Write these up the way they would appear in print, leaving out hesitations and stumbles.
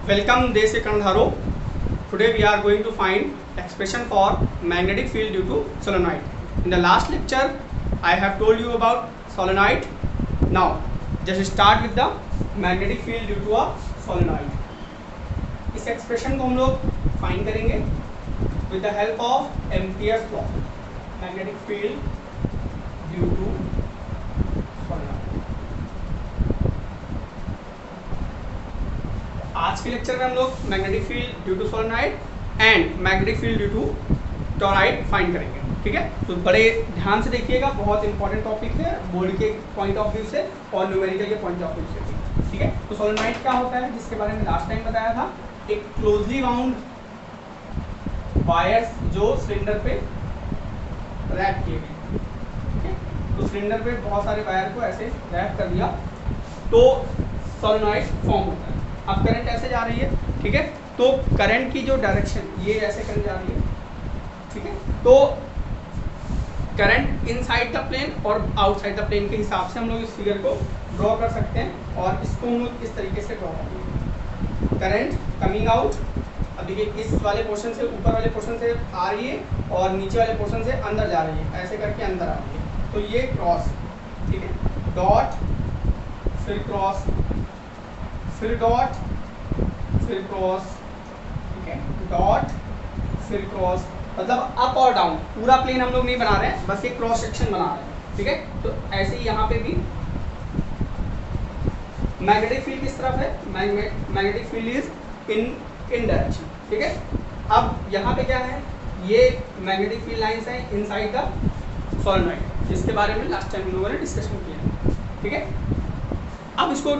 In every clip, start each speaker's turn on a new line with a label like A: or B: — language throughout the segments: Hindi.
A: Welcome Desi Kandharo. Today we are going to find expression for magnetic field due to solenoid. In the last lecture I have told you about solenoid. Now just start with the magnetic field due to a solenoid. इस expression को हम लोग find करेंगे with the help of Ampere's law. Magnetic field due to solenoid. आज के लेक्चर में हम लोग magnetic field due to solenoid and magnetic field due to toroid find करेंगे। ठीक है, तो बड़े ध्यान से देखिएगा, बहुत इंपॉर्टेंट टॉपिक है बोर्ड के पॉइंट ऑफ व्यू से और न्यूमेरिकल के पॉइंट ऑफ व्यू से। ठीक है, तो सोलेनॉइड क्या होता है जिसके बारे में लास्ट टाइम बताया था, एक क्लोजली बाउंड वायर्स जो सिलेंडर पे रैप किए गए। ठीक है, तो सिलेंडर पे बहुत सारे वायर को ऐसे रैप कर दिया तो सोलेनॉइड फॉर्म होता है। अब करंट ऐसे जा रही है, ठीक है, तो करंट की जो डायरेक्शन ये ऐसे करंट जा रही है, ठीक है, तो करंट इनसाइड द प्लेन और आउटसाइड द प्लेन के हिसाब से हम लोग इस फिगर को ड्रॉ कर सकते हैं और इसको हम लोग इस तरीके से ड्रॉ करेंगे। करंट कमिंग आउट, अब देखिए इस वाले पोर्शन से ऊपर वाले पोर्शन से आ रही है और नीचे वाले पोर्शन से अंदर जा रही है, ऐसे करके अंदर आ रही है, तो ये क्रॉस, ठीक है, डॉट फिर क्रॉस फिर डॉट फिर क्रॉस, ठीक है, डॉट फिर क्रॉस, मतलब अप और डाउन पूरा प्लेन हम लोग नहीं बना रहे हैं, बस एक क्रॉस सेक्शन बना रहे हैं। ठीक है, तो ऐसे ही यहाँ पे भी मैग्नेटिक फील्ड किस तरफ है, magnetic field is in direction. ठीक है, अब यहाँ पे क्या है, ये मैग्नेटिक फील्ड लाइंस हैं इनसाइड द सोलेनॉइड, जिसके बारे में लास्ट टाइम हम लोगों ने डिस्कशन किया। ठीक है, अब इसको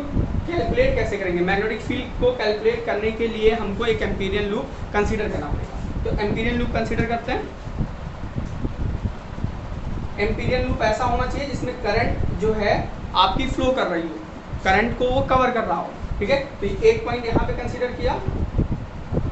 A: कैलकुलेट कैसे करेंगे, मैग्नेटिक फील्ड को कैलकुलेट करने के लिए हमको एक एम्पीरियन लूप कंसीडर करना पड़ेगा। तो एम्पीरियन लूप कंसीडर करते हैं। एम्पीरियन लूप ऐसा होना चाहिए जिसमें करंट जो है आपकी फ्लो कर रही हो, करंट को वो कवर कर रहा हो। ठीक है, तो एक पॉइंट यहाँ पे कंसीडर किया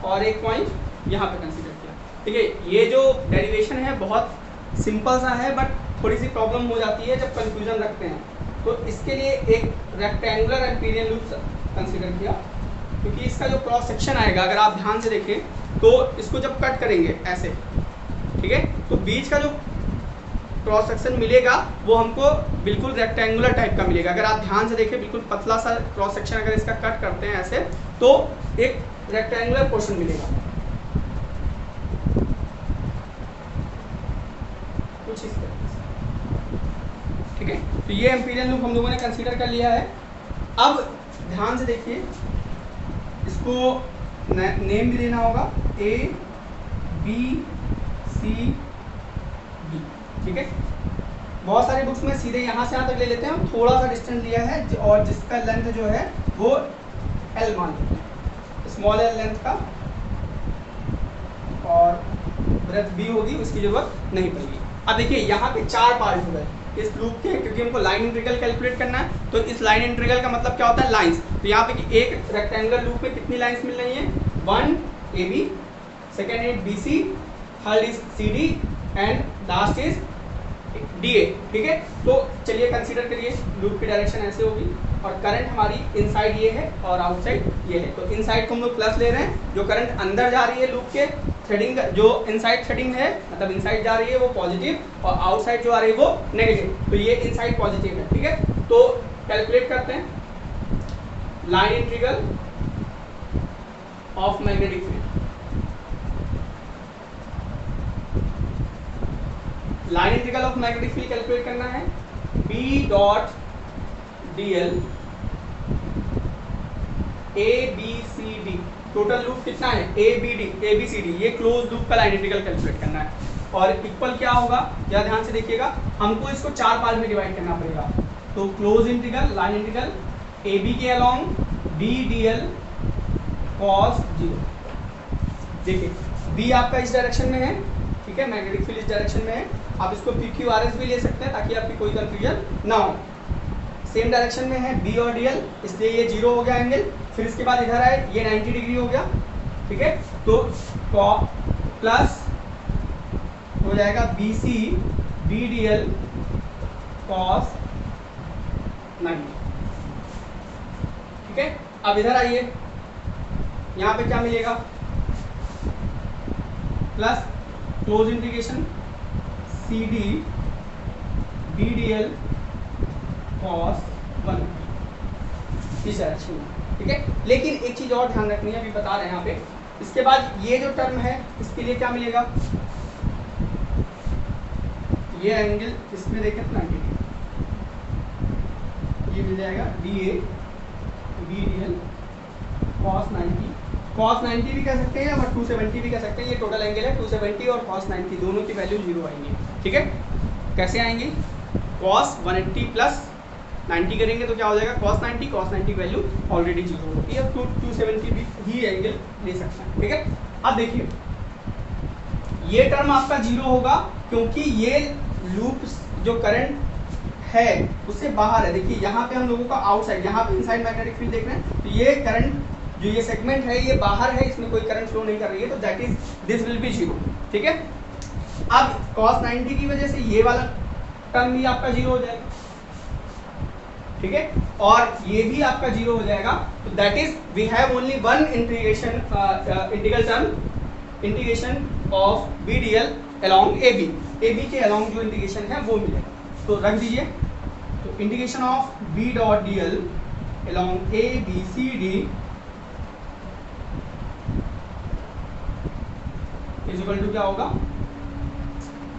A: और एक पॉइंट यहाँ पे कंसीडर किया। ठीक है, ये जो डेरिवेशन है बहुत सिंपल सा है, बट थोड़ी सी प्रॉब्लम हो जाती है जब कंफ्यूजन रखते हैं। तो इसके लिए एक रेक्टेंगुलर एम्पीरियन लूप कंसीडर किया, क्योंकि इसका जो क्रॉस सेक्शन आएगा अगर आप ध्यान से देखें तो इसको जब कट करेंगे ऐसे, ठीक है, तो बीच का जो क्रॉस सेक्शन मिलेगा वो हमको बिल्कुल रेक्टेंगुलर टाइप का मिलेगा। अगर आप ध्यान से देखें बिल्कुल पतला सा क्रॉस सेक्शन अगर इसका कट करते हैं ऐसे तो एक रेक्टेंगुलर पोर्शन मिलेगा कुछ इस तरह। ठीक है, तो ये एम्पीरियन लूप हम लोगों ने कंसीडर कर लिया है। अब ध्यान से देखिए, इसको नेम भी देना होगा ए बी सी डी। ठीक है, बहुत सारे बुक्स में सीधे यहाँ से यहाँ तक ले लेते हैं, हम थोड़ा सा डिस्टेंस लिया है और जिसका लेंथ जो है वो एल मान लेते हैं, स्मॉल एल लेंथ का, और ब्रेथ बी होगी उसकी जरूरत नहीं पड़ेगी। अब देखिए यहाँ पे चार पार्ट हो गए इस लूप के, क्योंकि हमको लाइन इंटीग्रल कैलकुलेट करना है। तो इस लाइन इंटीग्रल का मतलब क्या होता है, लाइंस। तो यहाँ पे एक रेक्टेंगुलर लूप में कितनी लाइंस मिल रही हैं, 1 A B, second is B C, third is C D and last is D A. ठीक है, तो चलिए कंसीडर करिए, लूप की डायरेक्शन ऐसे होगी और करंट हमारी इनसाइड ये है और आउटसाइड ये है। तो इनसाइड को हम लोग प्लस ले रहे हैं, जो करंट अंदर जा रही है लूप के थ्रेडिंग, जो इनसाइड थ्रेडिंग है मतलब इनसाइड जा रही है वो पॉजिटिव और आउटसाइड जो आ रही है वो नेगेटिव, तो ये इनसाइड पॉजिटिव है। ठीक है, तो कैलकुलेट करते हैं line integral of magnetic field. Line integral of magnetic field calculate करना है, B dot D L A B C D, total loop कितना है ए बी सी डी, ये क्लोज लूप का लाइन इंटीग्रल कैलकुलेट करना है। और इक्वल क्या होगा, या ध्यान से देखिएगा, हमको इसको चार पार्ट में डिवाइड करना पड़ेगा। तो close integral line integral A B के along B D L cos 0। देखिए बी आपका इस डायरेक्शन में है, ठीक है, मैग्नेटिक फील्ड इस डायरेक्शन में है, आप इसको पी क्यू आर एस भी ले सकते हैं ताकि आपकी कोई कंफ्यूजन ना हो। सेम डायरेक्शन में है बी और डी एल, इसलिए ये 0 हो गया एंगल। फिर इसके बाद इधर आए ये 90 डिग्री हो गया। ठीक है, तो प्लस हो जाएगा B C B D L cos 90। ठीक है, अब इधर आइए, यहाँ पे क्या मिलेगा, plus close integration C D D D L cos 1, is direction में, ठीक है। लेकिन एक चीज और ध्यान रखनी है, अभी बता रहे हैं यहाँ पे। इसके बाद ये जो टर्म है इसके लिए क्या मिलेगा, ये एंगल इसमें देखें तो 90 डिग्री, ये मिल जाएगा D A B D L cos 90, cos 90 भी कह सकते हैं और 270 भी कह सकते हैं। ये टोटल एंगल है 270 और कॉस 90 दोनों की वैल्यू 0 आएंगी, ठीक है। कैसे आएंगी, कॉस 180 प्लस 90 करेंगे तो क्या हो जाएगा cos 90, cos 90 की वैल्यू ऑलरेडी 0 होती है, 270 भी ही एंगल ले सकते हैं, ठीक है। अब देखिए ये टर्म आपका 0 होगा क्योंकि ये लूप जो करंट है उससे बाहर है। देखिए यहाँ पे हम लोगों का आउटसाइड, यहाँ पे इनसाइड मैग्नेटिक फील्ड देख रहे हैं, तो ये करंट जो ये सेगमेंट है ये बाहर है, इसमें कोई करंट फ्लो नहीं कर रही है, तो that is this will be 0, ठीक है। अब cos 90 की वजह से ये वाला टर्म भी आपका 0 हो जाएगा, ठीक है, और ये भी आपका 0 हो जाएगा। तो that is we have only one integral term, integration of B D L along A B, A B के अलॉन्ग जो इंटीग्रेशन है वो मिलेगा, तो रख दीजिए। तो integration of B dot D L along A B C D is equal to क्या होगा,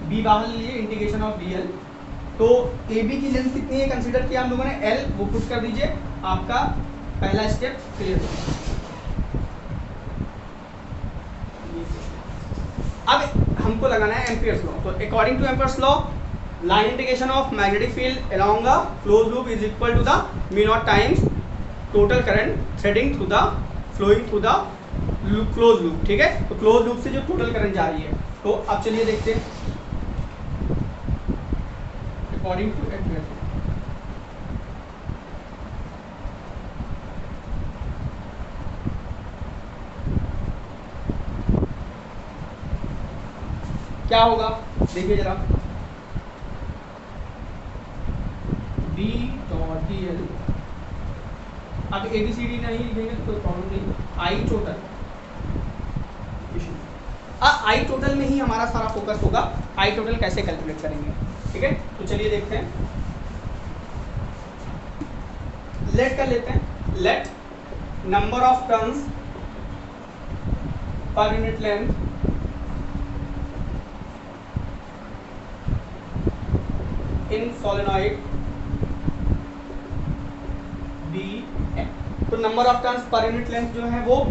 A: बी बाहर लीजिए, इंटीग्रेशन ऑफ डी एल, तो ए बी की लेंथ कितनी है कंसीडर किया हम लोगों ने, एल, वो पुट कर दीजिए, आपका पहला स्टेप क्लियर हो गया। अब हमको लगाना है एम्पियर्स लॉ, तो according to Ampere's law line integration of magnetic field along a close loop is equal to the mu naught times total current threading through the flowing through the close loop, ठीक है। तो क्लोज लूप से जो टोटल करंट जा रही है, तो अब चलिए देखते हैं अकॉर्डिंग टू एम्पियर्स लॉ। क्या होगा देखिए जरा, बी डॉट डी एल, अब ए बी सी डी नहीं लिखेंगे तो कोई प्रॉब्लम नहीं, आई टोटल, आई टोटल में ही हमारा सारा फोकस होगा, आई टोटल कैसे कैलकुलेट करेंगे, ठीक है। तो चलिए देखते हैं, लेट कर लेते हैं, let number of turns per unit length in solenoid B N, तो number of turns per unit length जो है वो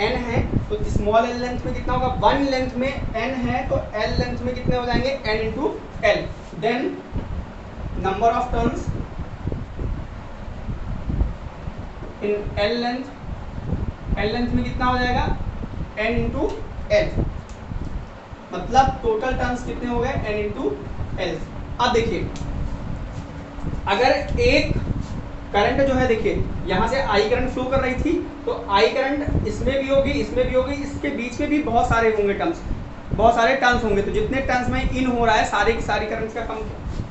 A: n है, तो स्मॉल l लेंथ में कितना होगा, 1 लेंथ में n है, तो l लेंथ में कितने हो जाएंगे, n into l, then number of turns in l length में कितना हो जाएगा, n इंटू l, मतलब टोटल टर्न्स कितने हो गए, n इंटू l। अब देखिए अगर एक करंट जो है, देखिए यहाँ से आई करंट फ्लो कर रही थी, तो आई करंट इसमें भी होगी, इसमें भी होगी, इसके बीच में भी बहुत सारे होंगे टर्न्स, बहुत सारे टर्न्स होंगे, तो जितने टर्न्स में इन हो रहा है सारे की सारी करंट्स का कम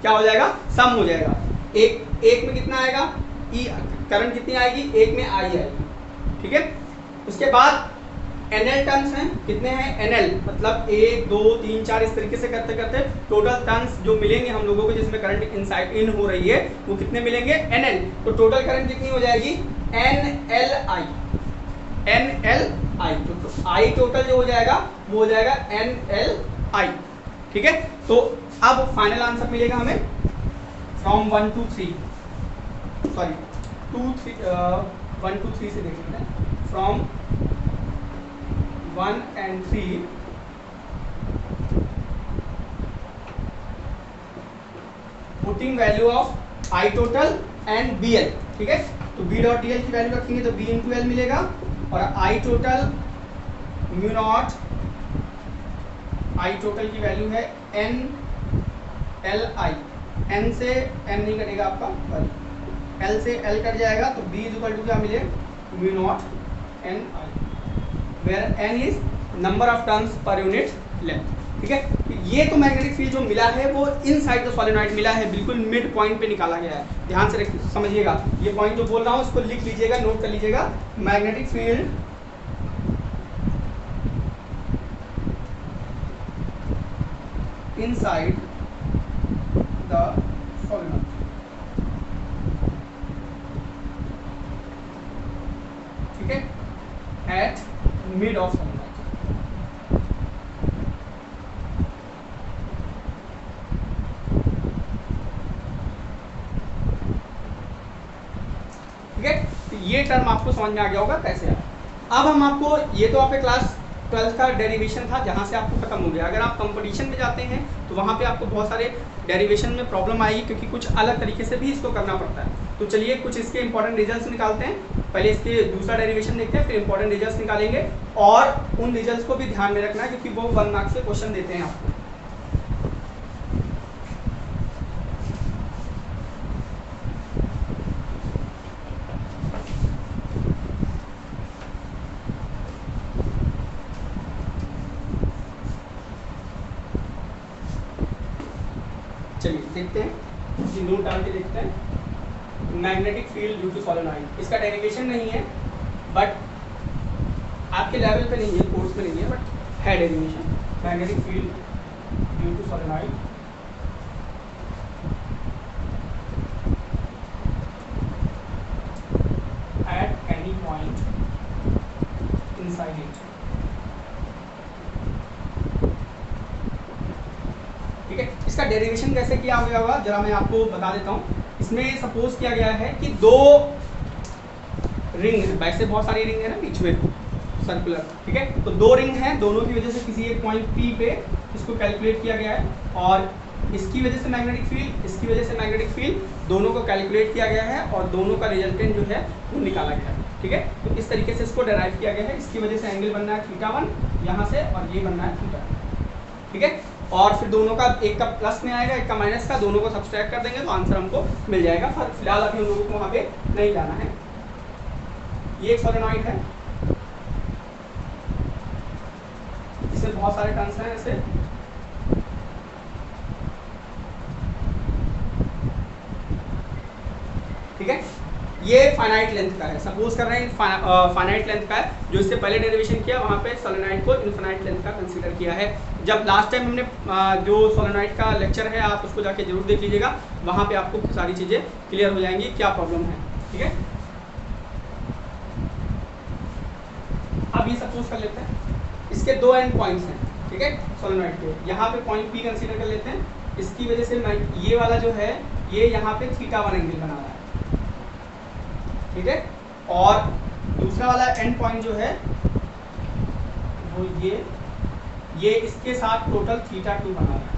A: क्या हो जाएगा, सम हो जाएगा। एक में कितना आएगा, ई करंट कितनी आएगी, एक में आई आएगी, ठीक है। उसके बाद NL टर्न्स हैं, कितने हैं NL, मतलब 1 2 3 4 इस तरीके से करते करते टोटल टर्न्स जो मिलेंगे हम लोगों को जिसमें करंट इनसाइड इन हो रही है वो कितने मिलेंगे, NL, तो टोटल करंट कितनी हो जाएगी, NLI, तो I टोटल जो हो जाएगा वो हो जाएगा NLI, ठीक है। तो अब फाइनल आंसर मिलेगा हमें फ्रॉम 1 to 3, सॉरी 1 to 3 से देख लेते हैं, from 1 and 3 putting value of I total and B L, ठीक है। तो बी डॉट डी एल की वैल्यू रखेंगे तो बी इंटू एल मिलेगा, और I total mu naught I total की वैल्यू है एन एल आई, एन से एन नहीं कटेगा आपका, एल से एल कट जाएगा, तो बी इज इक्वल टू क्या मिले, mu not an I, where n is number of turns per unit length, ठीक है। ये तो मैग्नेटिक फील्ड जो मिला है वो इनसाइड द सोलेनॉइड मिला है, बिल्कुल मिड पॉइंट पे निकाला गया है, ध्यान से समझिएगा, ये पॉइंट जो बोल रहा हूँ उसको लिख लीजिएगा, नोट कर लीजिएगा, magnetic field inside the solenoid. ठीक है, एट मिड ऑफ सोलेनॉइड। ठीक है, तो ये टर्म आपको समझ में आ गया होगा कैसे है। अब हम आपको, ये तो आपके क्लास 12 का डेरिवेशन था जहाँ से आपको खत्म हो गया। अगर आप कंपटीशन में जाते हैं तो वहाँ पे आपको बहुत सारे डेरिवेशन में प्रॉब्लम आएगी, क्योंकि कुछ अलग तरीके से भी इसको करना पड़ता है। तो चलिए कुछ इसके इंपॉर्टेंट रिजल्ट्स निकालते हैं। पहले इसके दूसरा डेरिवेशन देखते हैं, फिर इंपॉर्टेंट रिजल्ट्स निकालेंगे, और उन रिजल्ट्स को भी ध्यान में रखना है क्योंकि वो 1 मार्क्स से क्वेश्चन देते हैं आपको। चलिए देखते हैं, नोट डाल के देखते हैं। Magnetic field due to solenoid, इसका डेरिवेशन नहीं है, बट आपके लेवल पे नहीं है, कोर्स पे नहीं है, बट है derivation. Magnetic field due to solenoid at any point inside it. ठीक है, इसका डेरिवेशन कैसे किया गया होगा जरा मैं आपको बता देता हूँ। इसमें सपोज किया गया है कि दो रिंग है, वैसे बहुत सारी रिंग है ना बीच में सर्कुलर। ठीक है, तो दो रिंग हैं, दोनों की वजह से किसी एक पॉइंट P पे इसको कैलकुलेट किया गया है, और इसकी वजह से मैग्नेटिक फील्ड, इसकी वजह से मैग्नेटिक फील्ड, दोनों को कैलकुलेट किया गया है और दोनों का रिजल्टेंट जो है वो निकाला गया है। ठीक है, तो इस तरीके से इसको डेराइव किया गया है। इसकी वजह से एंगल बनना है θ1 यहाँ से, और ये बनना है θ। ठीक है, और फिर दोनों का, एक का प्लस में आएगा, एक का माइनस का, दोनों को सब्सट्रैक्ट कर देंगे तो आंसर हमको मिल जाएगा। फिलहाल अभी उन लोगों को वहाँ पे नहीं जाना है। ये एक सोलेनॉइड है, इसमें बहुत सारे टर्न्स हैं ऐसे। ठीक है, ये फाइनाइट लेंथ का है, सपोज कर रहे हैं फाइनाइट लेंथ का है। जो इससे पहले डेरिवेशन किया वहाँ पे सोलेनॉइड को इनफिनाइट लेंथ का कंसीडर किया है। जब लास्ट टाइम हमने जो सोलेनॉइड का लेक्चर है आप उसको जाके जरूर देख लीजिएगा, वहाँ पे आपको सारी चीज़ें क्लियर हो जाएंगी क्या प्रॉब्लम है। ठीक है, अब ये सपोज कर लेते हैं, इसके दो एंड पॉइंट्स हैं। ठीक है, सोलेनॉइड के यहाँ पे पॉइंट P कंसीडर कर लेते हैं। इसकी वजह से ये वाला जो है ये यहाँ पे θ1 एंगल बना रहा है। ठीक है, और दूसरा वाला एंड पॉइंट जो है वो ये इसके साथ टोटल θ2 बना रहा है।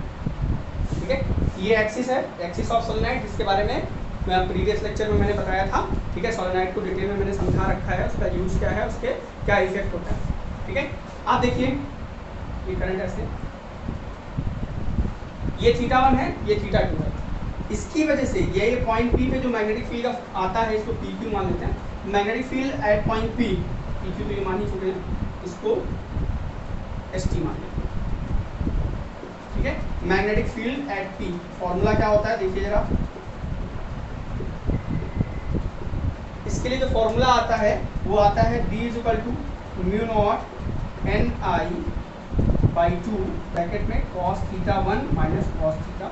A: ठीक है, ये एक्सिस है, एक्सिस ऑफ सोलेनॉइड, जिसके बारे में मैं प्रीवियस लेक्चर में मैंने बताया था। ठीक है, सोलेनॉइड को डिटेल में मैंने समझा रखा है, उसका यूज क्या है, उसके क्या इफेक्ट होता है। ठीक है, आप देखिए ये करंट ऐसे, ये θ1 है, ये θ2 है। इसकी वजह से ये पॉइंट P पे जो मैग्नेटिक फील्ड आता है, इसको PQ मान लेते हैं। Magnetic field at point P, PQ तो ये मान ही चुके हैं, इसको ST मान लेते हैं। ठीक है, magnetic field at P, formula क्या होता है देखिए जरा। इसके लिए जो फॉर्मूला आता है वो आता है B = μ0 Ni/2 ब्रैकेट में cos θ1 - cos θ।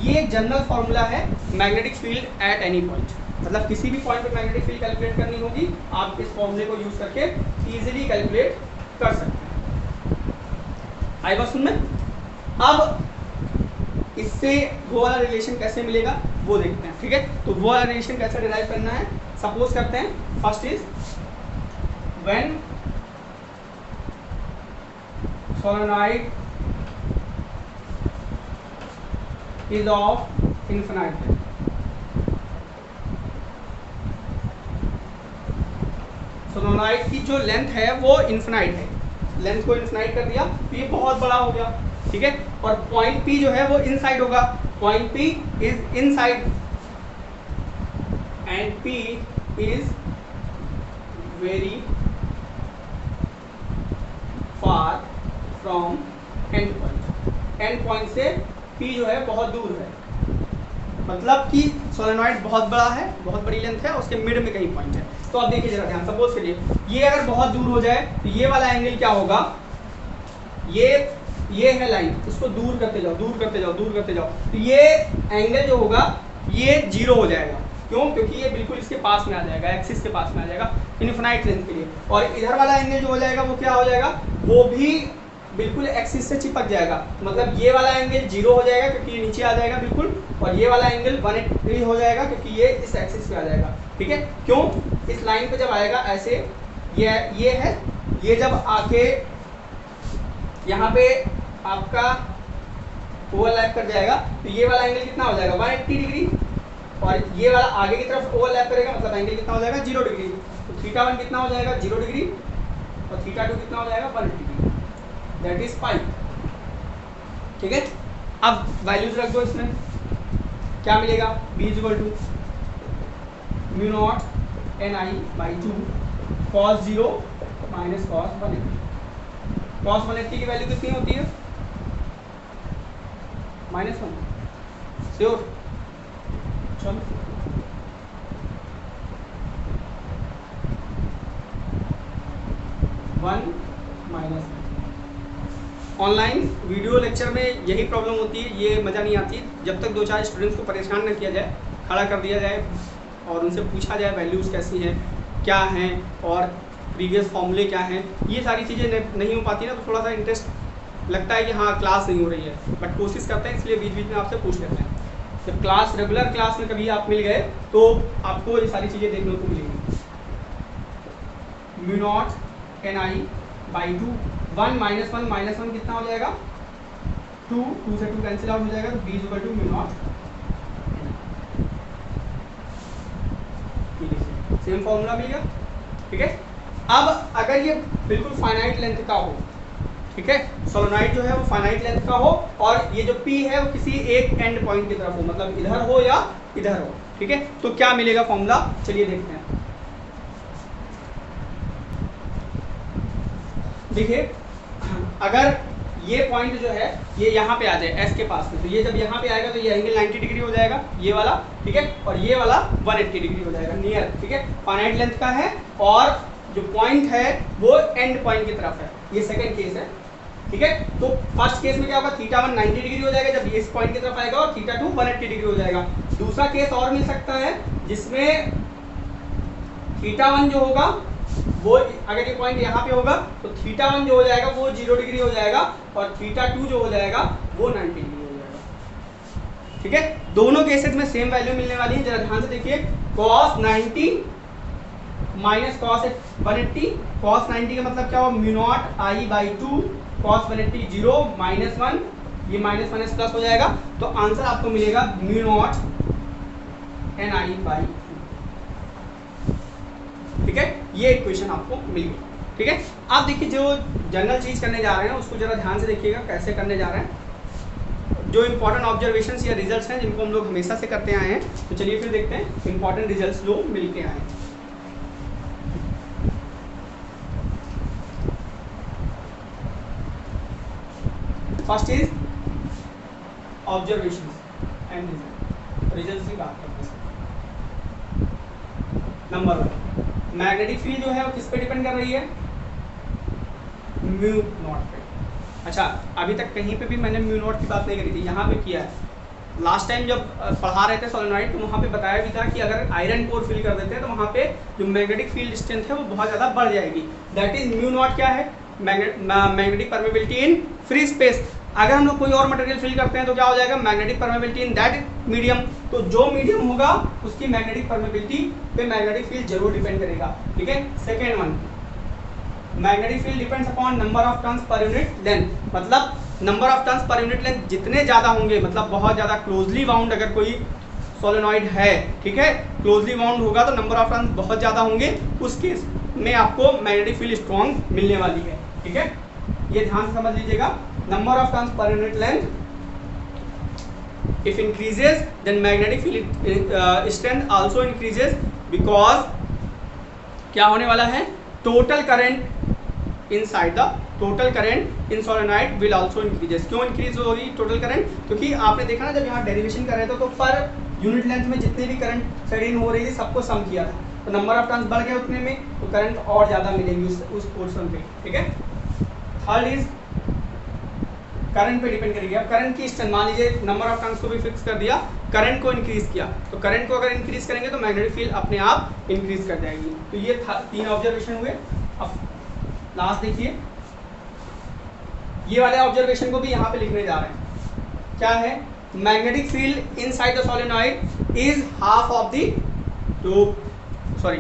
A: ये एक जनरल फॉर्मूला है magnetic field at any point, मतलब किसी भी पॉइंट पे मैग्नेटिक फील्ड कैलकुलेट करनी होगी, आप इस फॉर्मूले को यूज करके इजीली कैलकुलेट कर सकते हैं। आई बात सुन में? अब इससे वो वाला रिलेशन कैसे मिलेगा वो देखते हैं। ठीक है, तो वो वाला रिलेशन कैसे डिराइव करना है, सपोज करते हैं first is when solenoid is of infinite length। Solenoid की जो लेंथ है वो इन्फिनाइट है, लेंथ को इन्फिनाइट कर दिया तो ये बहुत बड़ा हो गया। ठीक है, और पॉइंट P जो है वो इनसाइड होगा, point P is inside and P is very far from and point. And point से P जो है बहुत दूर है, मतलब कि सोलेनॉइड बहुत बड़ा है, बहुत बड़ी लेंथ है, उसके मिड में कहीं पॉइंट है। तो आप देखिए जरा ध्यान, सपोज करिए ये अगर बहुत दूर हो जाए तो ये वाला एंगल क्या होगा, ये ये है लाइन, इसको दूर करते जाओ, दूर करते जाओ, दूर करते जाओ, तो ये एंगल जो होगा ये 0 हो जाएगा। क्यों? क्योंकि ये बिल्कुल इसके पास में आ जाएगा, एक्सिस के पास में आ जाएगा इनफिनाइट लेंथ के लिए। और इधर वाला एंगल जो हो जाएगा वो क्या हो जाएगा, वो भी बिल्कुल एक्सिस से चिपक जाएगा। मतलब ये वाला एंगल 0 हो जाएगा क्योंकि ये नीचे आ जाएगा बिल्कुल, और ये वाला एंगल 180 हो जाएगा क्योंकि ये इस एक्सिस पे आ जाएगा। ठीक है? क्यों? इस लाइन पे जब आएगा ऐसे, ये है, ये जब आके यहाँ पे आपका ओवरलैप कर जाएगा तो ये वाला एंगल कितना हो जाएगा 180 डिग्री, और ये वाला आगे की तरफ ओवरलैप करेगा मतलब एंगल कितना हो जाएगा 0 डिग्री। तो θ1 कितना हो जाएगा 0 डिग्री, और θ2 कितना हो जाएगा 180 डिग्री, दैट इज पाई। ठीक है? अब वैल्यूज रख दो इसमें, क्या मिलेगा, b equal to mu naught ni/2 cos 0 minus cos 180। cos 180 की वैल्यू कितनी होती है, -1। श्योर? चलो ऑनलाइन वीडियो लेक्चर में यही प्रॉब्लम होती है, ये मज़ा नहीं आती जब तक 2-4 स्टूडेंट्स को परेशान न किया जाए, खड़ा कर दिया जाए और उनसे पूछा जाए वैल्यूज़ कैसी हैं, क्या हैं, और प्रीवियस फॉर्मूले क्या हैं। ये सारी चीज़ें नहीं हो पाती ना, तो थोड़ा सा इंटरेस्ट लगता है कि हाँ क्लास नहीं हो रही है, बट कोशिश करते हैं, इसलिए बीच बीच में आपसे पूछ लेते हैं। जब क्लास रेगुलर क्लास में कभी आप मिल गए तो आपको ये सारी चीज़ें देखने को मिलेंगी। म्यू नॉट ni/2, 1 -1 -1 कितना हो जाएगा 2, 2 से 2 कैंसिल आउट हो जाएगा, तो b equal to mu naught. Same formula मिल गया। ठीक है? अब अगर ये बिल्कुल फाइनाइट लेंथ का हो, ठीक है, सोलेनॉइड जो है वो फाइनाइट लेंथ का हो, और ये जो P है वो किसी एक एंड पॉइंट की तरफ हो, मतलब इधर हो या इधर हो। ठीक है? तो क्या मिलेगा फॉर्मूला, चलिए देखते हैं। देखिए, अगर ये पॉइंट जो है ये यहाँ पे आ जाए S के पास में, तो ये जब यहाँ पे आएगा तो ये एंगल 90 डिग्री हो जाएगा, ये वाला। ठीक है? और ये वाला 180 डिग्री हो जाएगा, नियर। ठीक है? फाइनाइट लेंथ का है और जो पॉइंट है वो एंड पॉइंट की तरफ है। ये सेकंड केस है। ठीक है? तो फर्स्ट केस में क्या होगा, θ1 90 डिग्री हो जाएगा जब ये इस पॉइंट की तरफ आएगा, और θ2 180 डिग्री हो जाएगा। दूसरा केस और मिल सकता है जिसमें θ1 जो होगा वो, अगर ये पॉइंट यहाँ पे होगा तो θ1 जो हो जाएगा वो 0 डिग्री हो जाएगा, और θ2 जो हो जाएगा वो 90 डिग्री हो जाएगा। ठीक है? दोनों केसेस में सेम वैल्यू मिलने वाली है। जरा ध्यान से देखिए, cos 90 माइनस cos 180, cos 90 का मतलब क्या हुआ, म्यू नॉट i/2, cos 180 0 -1, ये माइनस माइनस प्लस हो जाएगा, तो आंसर आपको मिलेगा म्यू नॉट ni/2। ठीक है? ये इक्वेशन आपको मिल गई। ठीक है? आप देखिए, जो जनरल चीज करने जा रहे हैं उसको जरा ध्यान से देखिएगा कैसे करने जा रहे हैं। जो इंपॉर्टेंट ऑब्जर्वेशंस या रिजल्ट्स हैं जिनको हम लोग हमेशा से करते आए हैं, तो चलिए फिर देखते हैं इंपॉर्टेंट रिजल्ट्स जो मिलते आए हैं। First is observations and results की बात करते हैं। नंबर 1, मैग्नेटिक फील्ड जो है वो किस पे डिपेंड कर रही है, म्यू नॉट पे। अच्छा, अभी तक कहीं पे भी मैंने म्यू नॉट की बात नहीं करी थी, यहाँ पे किया है। लास्ट टाइम जब पढ़ा रहे थे सोलेनॉइड तो वहाँ पे बताया भी था कि अगर आयरन कोर फिल कर देते हैं तो वहाँ पे जो मैग्नेटिक फील्ड स्ट्रेंथ है वो बहुत ज़्यादा बढ़ जाएगी। दैट इज म्यू नॉट क्या है, magnetic permeability in free space. अगर हम लोग कोई और मटेरियल फिल करते हैं तो क्या हो जाएगा, magnetic permeability in that medium. तो जो मीडियम होगा उसकी मैग्नेटिक परमेबिलिटी पे मैग्नेटिक फील्ड जरूर डिपेंड करेगा। ठीक है? Second one, magnetic field depends upon number of turns per unit length. मतलब number of turns per unit length जितने ज़्यादा होंगे, मतलब बहुत ज़्यादा क्लोजली बाउंड अगर कोई सोलेनॉइड है, ठीक है, क्लोजली बाउंड होगा तो नंबर ऑफ टर्न्स बहुत ज़्यादा होंगे, उस केस में आपको मैग्नेटिक फील्ड स्ट्रॉन्ग मिलने वाली है। ठीक है? ये ध्यान से समझ लीजिएगा। Number of turns per unit length if increases then magnetic field strength also increases because क्या होने वाला है, total current inside the total current in solenoid will also increases। क्यों इंक्रीज होगी टोटल करंट, क्योंकि आपने देखा ना जब यहाँ डेरिवेशन कर रहे थे तो पर यूनिट लेंथ में जितने भी करंट फेड इन हो रही थी सबको सम किया था, तो नंबर ऑफ टर्न्स बढ़ गए उतने में, तो करंट और ज़्यादा मिलेंगी उस पोर्शन पे। ठीक है? थर्ड इज करंट पे डिपेंड करेगी। अब करंट की स्ट्रेंथ, मान लीजिए नंबर ऑफ टर्न्स को भी फिक्स कर दिया, करंट को इंक्रीज किया, तो करंट को अगर इंक्रीज करेंगे तो मैग्नेटिक फील्ड अपने आप इंक्रीज कर जाएगी। तो ये 3 ऑब्जर्वेशन हुए। अब लास्ट देखिए, ये वाले ऑब्जर्वेशन को भी यहाँ पे लिखने जा रहे हैं। क्या है? Magnetic field inside the solenoid is half of the, तो सॉरी,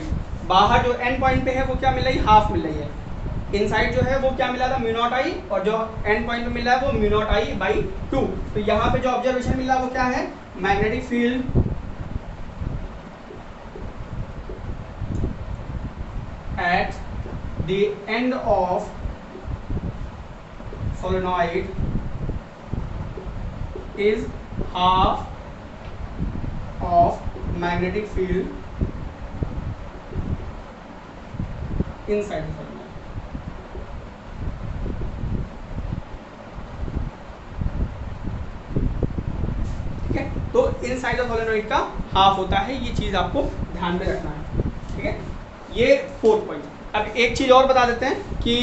A: बाहर जो एंड पॉइंट पे है वो क्या मिल रही है? हाफ मिल रही है। इनसाइड जो है वो क्या मिला था? म्यू नॉट आई, और जो एंड पॉइंट पे मिल रहा है वो म्यू नॉट आई बाई 2। तो यहाँ पे जो ऑब्जर्वेशन मिल रहा है वो क्या है? Magnetic field at the end of solenoid is half of magnetic field inside the solenoid. ठीक है, तो इनसाइड द सोलेनॉइड का हाफ होता है, ये चीज आपको ध्यान में रखना है। ठीक है, ये 4th पॉइंट। अब एक चीज और बता देते हैं कि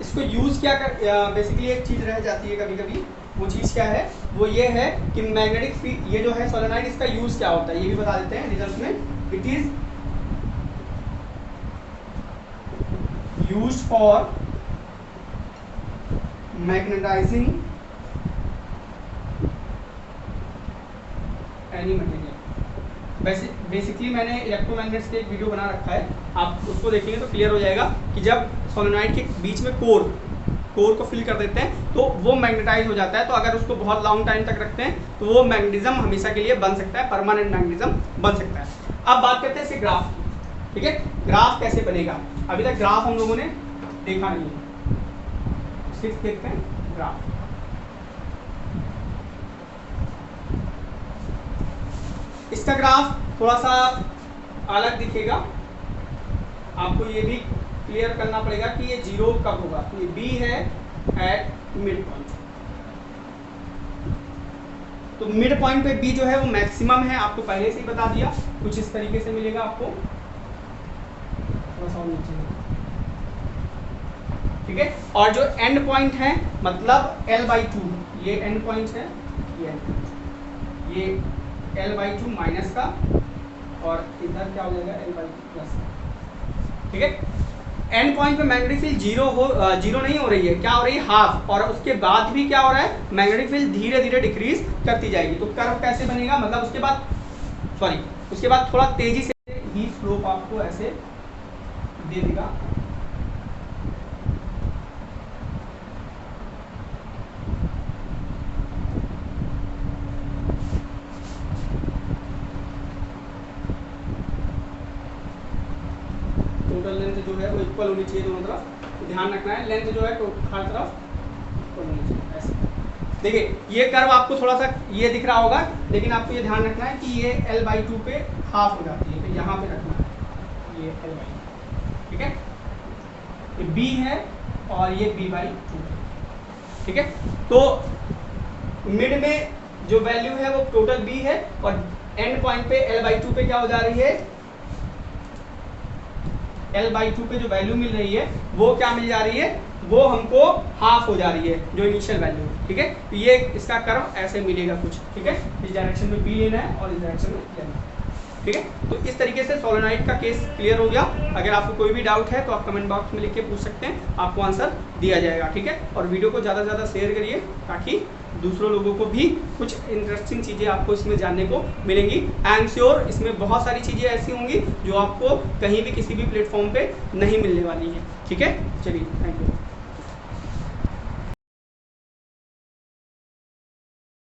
A: इसको यूज क्या कर, बेसिकली एक चीज रह जाती है कभी कभी, वो चीज क्या है? वो ये है कि मैग्नेटिक फील्ड, ये जो है सोलेनॉइड, इसका यूज क्या होता है ये भी बता देते हैं रिजल्ट में। It is used for magnetising any material. Basically मैंने इलेक्ट्रोमैग्नेट्स के एक वीडियो बना रखा है, आप उसको देखेंगे तो क्लियर हो जाएगा कि जब सोलेनॉइड के बीच में कोर को फिल कर देते हैं तो वो मैग्नेटाइज हो जाता है। तो अगर उसको बहुत लॉन्ग टाइम तक रखते हैं तो वो मैग्नेटिज्म हमेशा के लिए बन सकता है, परमानेंट मैग्नेटिज्म बन सकता है। अब बात करते हैं इसके ग्राफ की। ठीक है, ग्राफ कैसे बनेगा? अभी तक ग्राफ हम लोगों ने देखा नहीं है, सिर्फ देखते हैं ग्राफ। इसका ग्राफ थोड़ा सा अलग दिखेगा, आपको ये भी क्लियर करना पड़ेगा कि ये 0 कब होगा। तो ये बी है एट मिड पॉइंट, तो मिड पॉइंट पे बी जो है वो मैक्सिमम है, आपको पहले से ही बता दिया। कुछ इस तरीके से मिलेगा आपको, थोड़ा सा नीचे। ठीक है, और जो एंड पॉइंट है मतलब L/2, ये एंड पॉइंट है, ये L/2 माइनस का, और इधर क्या हो जाएगा? L/2 plus. ठीक है, एंड पॉइंट पे मैग्नेटिक फील्ड 0 नहीं हो रही है, क्या हो रही है? हाफ। और उसके बाद भी क्या हो रहा है? मैग्नेटिक फील्ड धीरे धीरे डिक्रीज करती जाएगी। तो कर्व कैसे बनेगा? मतलब उसके बाद थोड़ा तेजी से ही स्लोप आपको ऐसे दे देगा। टोटल लेंथ जो है वो इक्वल होनी चाहिए दोनों तरफ, ध्यान रखना है। लेंथ जो है हर तरफ इक्वल होनी चाहिए ऐसे। देखिए ये कर्व आपको थोड़ा सा ये दिख रहा होगा, लेकिन आपको ये ध्यान रखना है कि ये L/2 पे हाफ हो जाती है, तो यहाँ पे रखना है ये L/2। ठीक है, ये B है और ये B/2। ठीक है, तो मिड में जो वैल्यू है वो टोटल B है, और एंड पॉइंट पे L/2 पे क्या हो जा रही है? L/2 पे जो वैल्यू मिल रही है वो क्या मिल जा रही है? वो हमको हाफ हो जा रही है जो इनिशियल वैल्यू है। ठीक है, तो ये इसका कर्व ऐसे मिलेगा कुछ। ठीक है, इस डायरेक्शन में बी लेना है और इस डायरेक्शन में लेना है। ठीक है, तो इस तरीके से सोलेनॉइड का केस क्लियर हो गया। अगर आपको कोई भी डाउट है तो आप कमेंट बॉक्स में लिख के पूछ सकते हैं, आपको आंसर दिया जाएगा। ठीक है, और वीडियो को ज़्यादा से ज़्यादा शेयर करिए ताकि दूसरों लोगों को भी कुछ इंटरेस्टिंग चीज़ें आपको इसमें जानने को मिलेंगी। आई एम श्योर इसमें बहुत सारी चीज़ें ऐसी होंगी जो आपको कहीं भी किसी भी प्लेटफॉर्म पे नहीं मिलने वाली है। ठीक है, चलिए, थैंक यू।